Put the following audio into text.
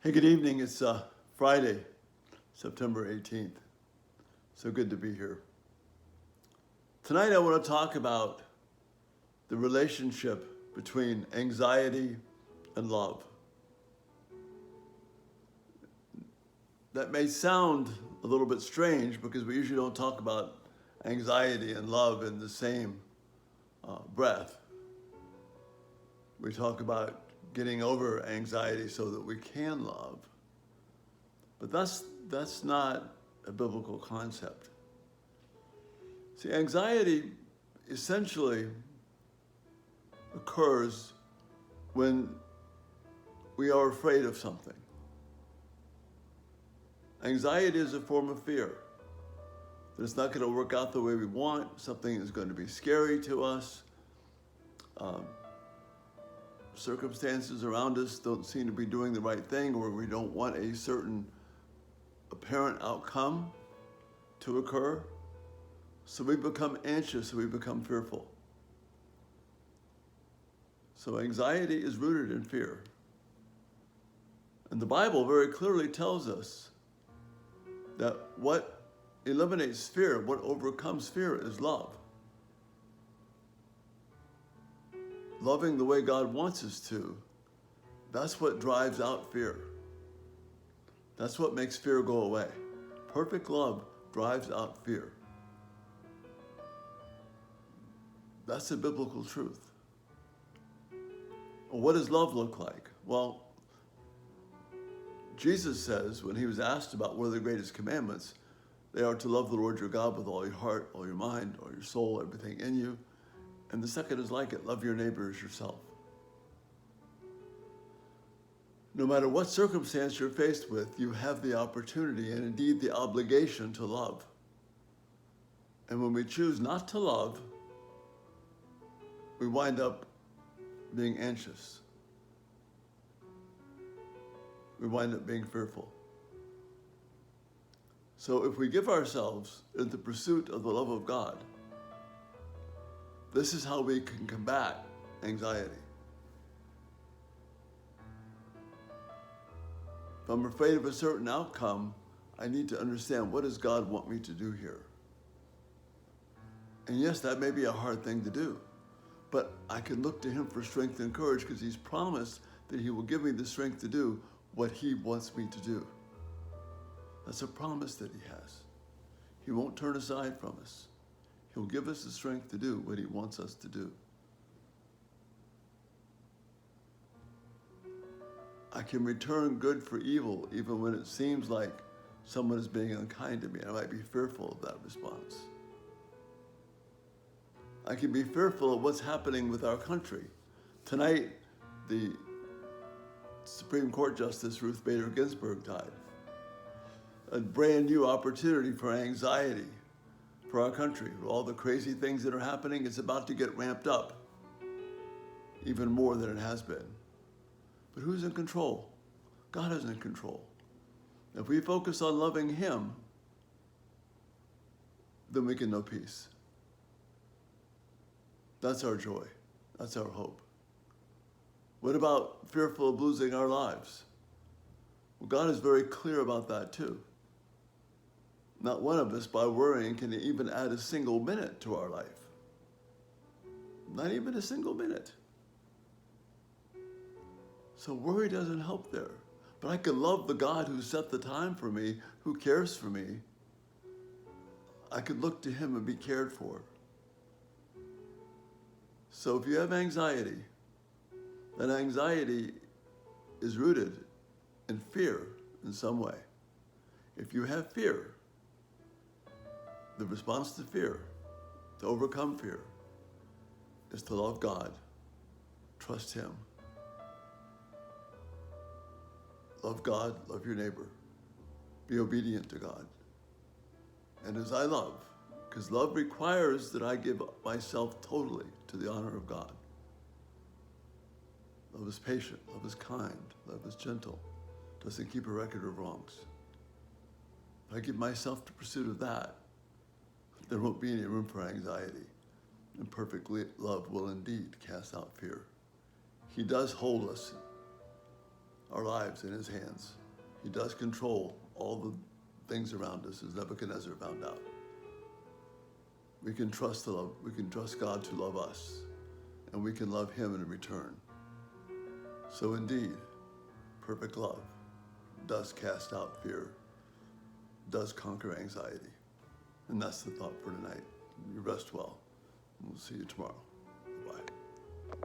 Hey, good evening. It's Friday, September 18th. So good to be here. Tonight I want to talk about the relationship between anxiety and love. That may sound a little bit strange because we usually don't talk about anxiety and love in the same breath. We talk about getting over anxiety so that we can love. But that's not a biblical concept. See, anxiety essentially occurs when we are afraid of something. Anxiety is a form of fear. That it's not going to work out the way we want, something is going to be scary to us. Circumstances around us don't seem to be doing the right thing, or we don't want a certain apparent outcome to occur. So we become anxious, we become fearful. So anxiety is rooted in fear. And the Bible very clearly tells us that what eliminates fear, what overcomes fear, is love. Loving the way God wants us to, that's what drives out fear. That's what makes fear go away. Perfect love drives out fear. That's a biblical truth. What does love look like? Well, Jesus says, when he was asked about what are the greatest commandments, they are to love the Lord your God with all your heart, all your mind, all your soul, everything in you. And the second is like it, love your neighbor as yourself. No matter what circumstance you're faced with, you have the opportunity and indeed the obligation to love. And when we choose not to love, we wind up being anxious. We wind up being fearful. So if we give ourselves in the pursuit of the love of God, this is how we can combat anxiety. If I'm afraid of a certain outcome, I need to understand, what does God want me to do here? And yes, that may be a hard thing to do, but I can look to him for strength and courage because he's promised that he will give me the strength to do what he wants me to do. That's a promise that he has. He won't turn aside from us. He'll give us the strength to do what he wants us to do. I can return good for evil even when it seems like someone is being unkind to me. I might be fearful of that response. I can be fearful of what's happening with our country. Tonight, the Supreme Court Justice Ruth Bader Ginsburg died. A brand new opportunity for anxiety for our country. All the crazy things that are happening, it's about to get ramped up even more than it has been. But who's in control? God is in control. If we focus on loving him, then we can know peace. That's our joy. That's our hope. What about fearful of losing our lives? Well, God is very clear about that too. Not one of us, by worrying, can even add a single minute to our life. Not even a single minute. So worry doesn't help there. But I can love the God who set the time for me, who cares for me. I could look to him and be cared for. So if you have anxiety, then anxiety is rooted in fear in some way. If you have fear, the response to fear, to overcome fear, is to love God, trust him. Love God, love your neighbor. Be obedient to God. And as I love, because love requires that I give myself totally to the honor of God. Love is patient, love is kind, love is gentle, doesn't keep a record of wrongs. If I give myself to pursuit of that, there won't be any room for anxiety. And perfect love will indeed cast out fear. He does hold us our lives in his hands. He does control all the things around us, as Nebuchadnezzar found out. We can trust God to love us, and we can love him in return. So indeed, perfect love does cast out fear, does conquer anxiety. And that's the thought for tonight. You rest well. We'll see you tomorrow.